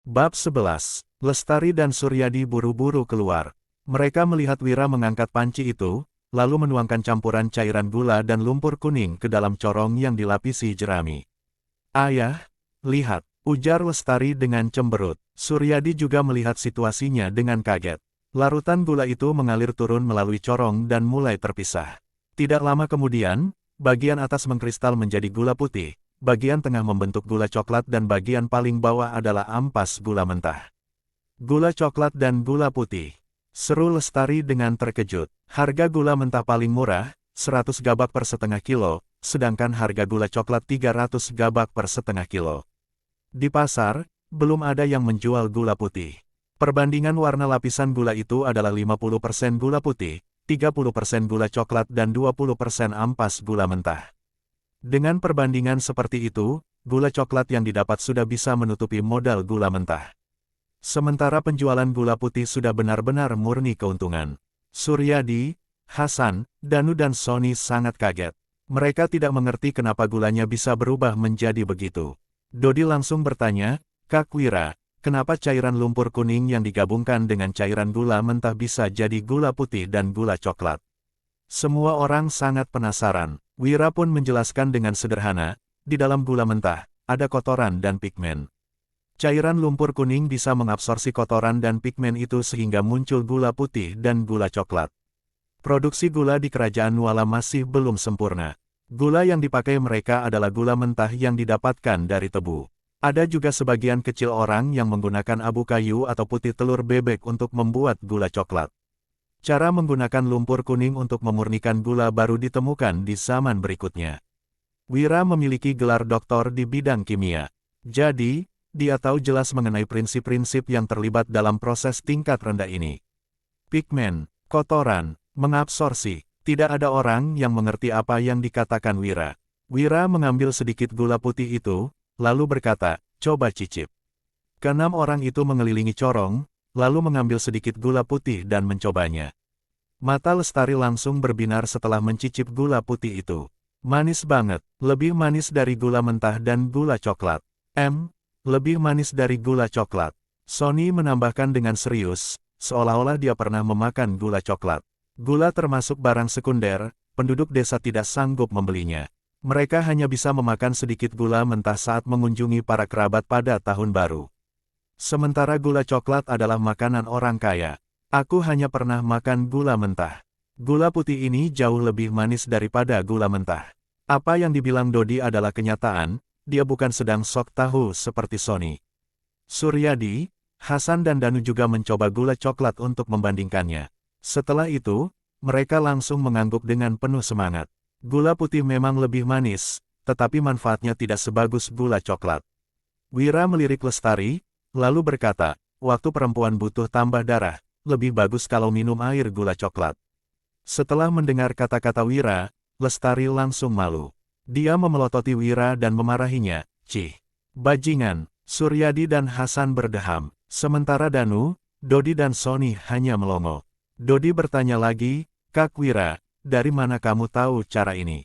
Bab 11. Lestari dan Suryadi buru-buru keluar. Mereka melihat Wira mengangkat panci itu, lalu menuangkan campuran cairan gula dan lumpur kuning ke dalam corong yang dilapisi jerami. "Ayah, lihat," ujar Lestari dengan cemberut. Suryadi juga melihat situasinya dengan kaget. Larutan gula itu mengalir turun melalui corong dan mulai terpisah. Tidak lama kemudian, bagian atas mengkristal menjadi gula putih, bagian tengah membentuk gula coklat dan bagian paling bawah adalah ampas gula mentah. "Gula coklat dan gula putih," seru Lestari dengan terkejut. Harga gula mentah paling murah, 100 gabak per setengah kilo, sedangkan harga gula coklat 300 gabak per setengah kilo. Di pasar, belum ada yang menjual gula putih. Perbandingan warna lapisan gula itu adalah 50% gula putih, 30% gula coklat dan 20% ampas gula mentah. Dengan perbandingan seperti itu, gula coklat yang didapat sudah bisa menutupi modal gula mentah. Sementara penjualan gula putih sudah benar-benar murni keuntungan. Suryadi, Hasan, Danu dan Sony sangat kaget. Mereka tidak mengerti kenapa gulanya bisa berubah menjadi begitu. Dodi langsung bertanya, "Kak Wira, kenapa cairan lumpur kuning yang digabungkan dengan cairan gula mentah bisa jadi gula putih dan gula coklat?" Semua orang sangat penasaran. Wira pun menjelaskan dengan sederhana, di dalam gula mentah, ada kotoran dan pigmen. Cairan lumpur kuning bisa mengabsorsi kotoran dan pigmen itu sehingga muncul gula putih dan gula coklat. Produksi gula di kerajaan Nuala masih belum sempurna. Gula yang dipakai mereka adalah gula mentah yang didapatkan dari tebu. Ada juga sebagian kecil orang yang menggunakan abu kayu atau putih telur bebek untuk membuat gula coklat. Cara menggunakan lumpur kuning untuk memurnikan gula baru ditemukan di zaman berikutnya. Wira memiliki gelar doktor di bidang kimia. Jadi, dia tahu jelas mengenai prinsip-prinsip yang terlibat dalam proses tingkat rendah ini. Pigmen, kotoran, mengabsorsi. Tidak ada orang yang mengerti apa yang dikatakan Wira. Wira mengambil sedikit gula putih itu, lalu berkata, "Coba cicip." Keenam orang itu mengelilingi corong, lalu mengambil sedikit gula putih dan mencobanya. Mata Lestari langsung berbinar setelah mencicip gula putih itu. Manis banget, lebih manis dari gula mentah dan gula coklat. Lebih manis dari gula coklat. Sony menambahkan dengan serius, seolah-olah dia pernah memakan gula coklat. Gula termasuk barang sekunder, penduduk desa tidak sanggup membelinya. Mereka hanya bisa memakan sedikit gula mentah saat mengunjungi para kerabat pada tahun baru. Sementara gula coklat adalah makanan orang kaya. Aku hanya pernah makan gula mentah. Gula putih ini jauh lebih manis daripada gula mentah. Apa yang dibilang Dodi adalah kenyataan, dia bukan sedang sok tahu seperti Sony. Suryadi, Hasan dan Danu juga mencoba gula coklat untuk membandingkannya. Setelah itu, mereka langsung mengangguk dengan penuh semangat. Gula putih memang lebih manis, tetapi manfaatnya tidak sebagus gula coklat. Wira melirik Lestari, lalu berkata, "Waktu perempuan butuh tambah darah, lebih bagus kalau minum air gula coklat." Setelah mendengar kata-kata Wira, Lestari langsung malu. Dia memelototi Wira dan memarahinya, "Cih, bajingan." Suryadi dan Hasan berdeham, sementara Danu, Dodi dan Sony hanya melongo. Dodi bertanya lagi, "Kak Wira, dari mana kamu tahu cara ini?"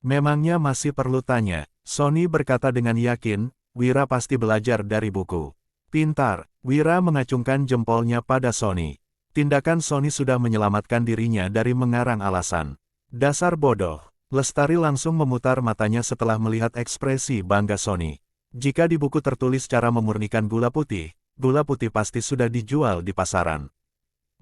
"Memangnya masih perlu tanya?" Sony berkata dengan yakin, "Wira pasti belajar dari buku." "Pintar." Wira mengacungkan jempolnya pada Sony. Tindakan Sony sudah menyelamatkan dirinya dari mengarang alasan. "Dasar bodoh." Lestari langsung memutar matanya setelah melihat ekspresi bangga Sony. Jika di buku tertulis cara memurnikan gula putih pasti sudah dijual di pasaran.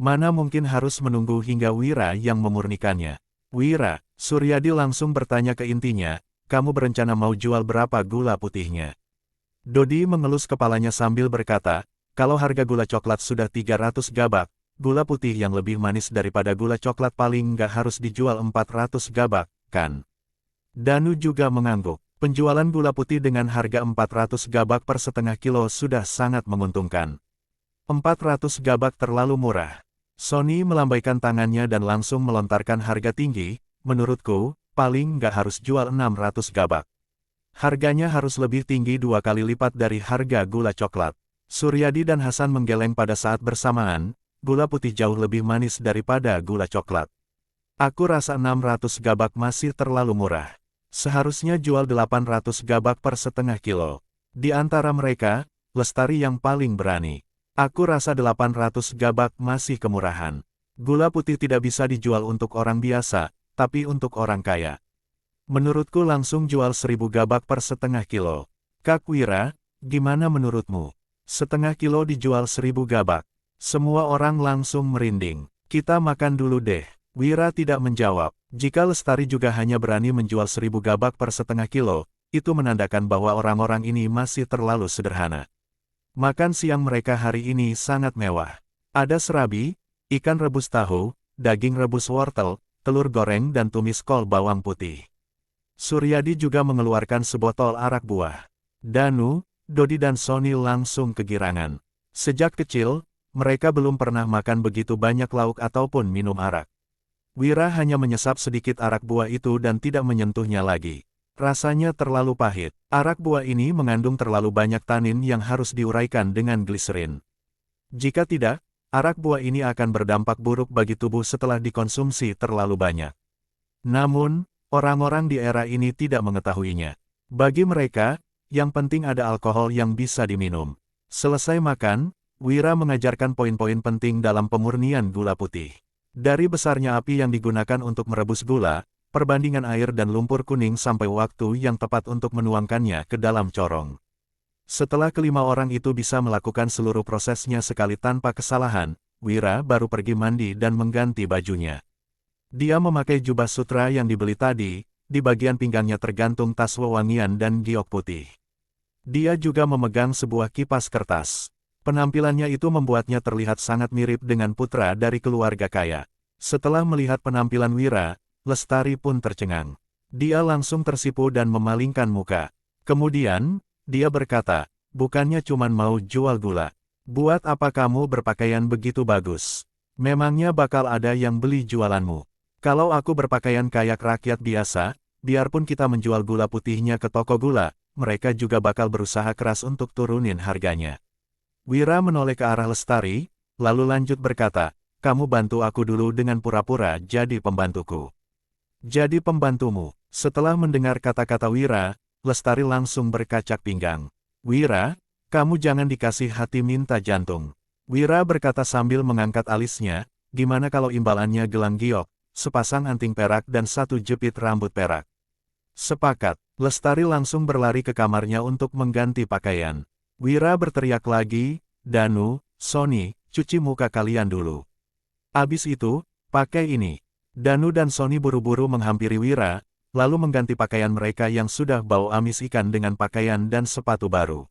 Mana mungkin harus menunggu hingga Wira yang memurnikannya. "Wira," Suryadi langsung bertanya ke intinya, "kamu berencana mau jual berapa gula putihnya?" Dodi mengelus kepalanya sambil berkata, "Kalau harga gula coklat sudah 300 gabak, gula putih yang lebih manis daripada gula coklat paling nggak harus dijual 400 gabak, kan?" Danu juga mengangguk. Penjualan gula putih dengan harga 400 gabak per setengah kilo sudah sangat menguntungkan. 400 gabak terlalu murah. Sony melambaikan tangannya dan langsung melontarkan harga tinggi, "Menurutku, paling nggak harus jual 600 gabak. Harganya harus lebih tinggi 2 kali lipat dari harga gula coklat." Suryadi dan Hasan menggeleng pada saat bersamaan, gula putih jauh lebih manis daripada gula coklat. "Aku rasa 600 gabak masih terlalu murah. Seharusnya jual 800 gabak per setengah kilo." Di antara mereka, Lestari yang paling berani. Aku rasa 800 gabak masih kemurahan. Gula putih tidak bisa dijual untuk orang biasa, tapi untuk orang kaya. Menurutku langsung jual 1000 gabak per setengah kilo. Kak Wira, gimana menurutmu? Setengah kilo dijual 1000 gabak. Semua orang langsung merinding. Kita makan dulu deh. Wira tidak menjawab. Jika Lestari juga hanya berani menjual 1000 gabak per setengah kilo, itu menandakan bahwa orang-orang ini masih terlalu sederhana. Makan siang mereka hari ini sangat mewah. Ada serabi, ikan rebus tahu, daging rebus wortel, telur goreng dan tumis kol bawang putih. Suryadi juga mengeluarkan sebotol arak buah. Danu, Dodi dan Sony langsung kegirangan. Sejak kecil, mereka belum pernah makan begitu banyak lauk ataupun minum arak. Wira hanya menyesap sedikit arak buah itu dan tidak menyentuhnya lagi. Rasanya terlalu pahit. Arak buah ini mengandung terlalu banyak tanin yang harus diuraikan dengan gliserin. Jika tidak, arak buah ini akan berdampak buruk bagi tubuh setelah dikonsumsi terlalu banyak. Namun, orang-orang di era ini tidak mengetahuinya. Bagi mereka, yang penting ada alkohol yang bisa diminum. Selesai makan, Wira mengajarkan poin-poin penting dalam pemurnian gula putih. Dari besarnya api yang digunakan untuk merebus gula, perbandingan air dan lumpur kuning sampai waktu yang tepat untuk menuangkannya ke dalam corong. Setelah kelima orang itu bisa melakukan seluruh prosesnya sekali tanpa kesalahan, Wira baru pergi mandi dan mengganti bajunya. Dia memakai jubah sutra yang dibeli tadi, di bagian pinggangnya tergantung tas wewangian dan giok putih. Dia juga memegang sebuah kipas kertas. Penampilannya itu membuatnya terlihat sangat mirip dengan putra dari keluarga kaya. Setelah melihat penampilan Wira, Lestari pun tercengang. Dia langsung tersipu dan memalingkan muka. Kemudian, dia berkata, bukannya cuma mau jual gula. Buat apa kamu berpakaian begitu bagus? Memangnya bakal ada yang beli jualanmu? Kalau aku berpakaian kayak rakyat biasa, biarpun kita menjual gula putihnya ke toko gula, mereka juga bakal berusaha keras untuk turunin harganya. Wira menoleh ke arah Lestari, lalu lanjut berkata, kamu bantu aku dulu dengan pura-pura jadi pembantuku. Jadi pembantumu. Setelah mendengar kata-kata Wira, Lestari langsung berkacak pinggang. Wira, kamu jangan dikasih hati minta jantung. Wira berkata sambil mengangkat alisnya, gimana kalau imbalannya gelang giok, sepasang anting perak dan satu jepit rambut perak. Sepakat. Lestari langsung berlari ke kamarnya untuk mengganti pakaian. Wira berteriak lagi, Danu, Sony, cuci muka kalian dulu. Abis itu, pakai ini. Danu dan Sony buru-buru menghampiri Wira, lalu mengganti pakaian mereka yang sudah bau amis ikan dengan pakaian dan sepatu baru.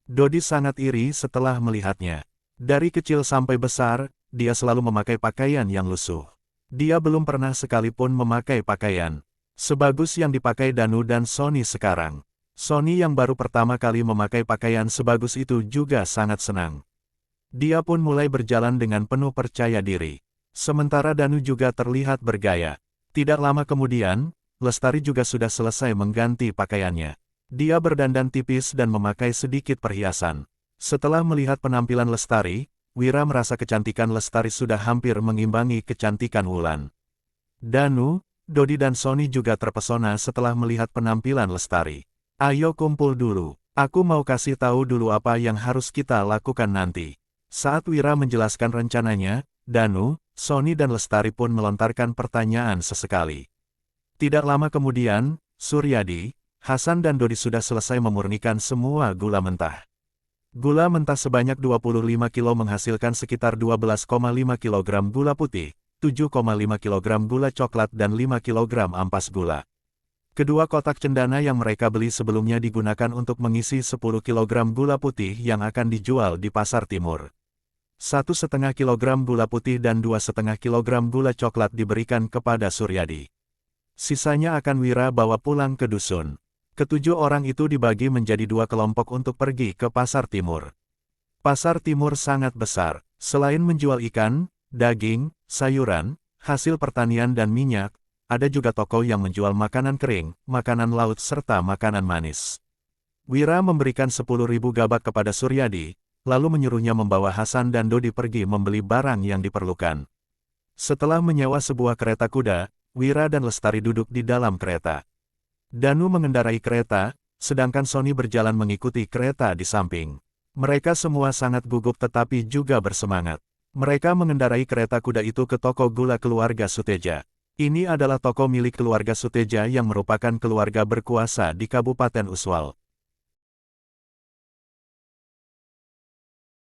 Dodi sangat iri setelah melihatnya. Dari kecil sampai besar, dia selalu memakai pakaian yang lusuh. Dia belum pernah sekalipun memakai pakaian sebagus yang dipakai Danu dan Sony sekarang. Sony yang baru pertama kali memakai pakaian sebagus itu juga sangat senang. Dia pun mulai berjalan dengan penuh percaya diri. Sementara Danu juga terlihat bergaya. Tidak lama kemudian, Lestari juga sudah selesai mengganti pakaiannya. Dia berdandan tipis dan memakai sedikit perhiasan. Setelah melihat penampilan Lestari, Wira merasa kecantikan Lestari sudah hampir mengimbangi kecantikan Wulan. Danu, Dodi dan Sony juga terpesona setelah melihat penampilan Lestari. Ayo kumpul dulu, aku mau kasih tahu dulu apa yang harus kita lakukan nanti. Saat Wira menjelaskan rencananya, Danu, Sony dan Lestari pun melontarkan pertanyaan sesekali. Tidak lama kemudian, Suryadi, Hasan dan Dodi sudah selesai memurnikan semua gula mentah. Gula mentah sebanyak 25 kilo menghasilkan sekitar 12,5 kg gula putih, 7,5 kg gula coklat dan 5 kg ampas gula. Kedua kotak cendana yang mereka beli sebelumnya digunakan untuk mengisi 10 kg gula putih yang akan dijual di pasar timur. 1,5 kg gula putih dan 2,5 kg gula coklat diberikan kepada Suryadi. Sisanya akan Wira bawa pulang ke dusun. Ketujuh orang itu dibagi menjadi dua kelompok untuk pergi ke pasar timur. Pasar timur sangat besar. Selain menjual ikan, daging, sayuran, hasil pertanian dan minyak, ada juga toko yang menjual makanan kering, makanan laut serta makanan manis. Wira memberikan 10.000 gabak kepada Suryadi, lalu menyuruhnya membawa Hasan dan Dodi pergi membeli barang yang diperlukan. Setelah menyewa sebuah kereta kuda, Wira dan Lestari duduk di dalam kereta. Danu mengendarai kereta, sedangkan Sony berjalan mengikuti kereta di samping. Mereka semua sangat gugup tetapi juga bersemangat. Mereka mengendarai kereta kuda itu ke toko gula keluarga Suteja. Ini adalah toko milik keluarga Suteja yang merupakan keluarga berkuasa di Kabupaten Uswal.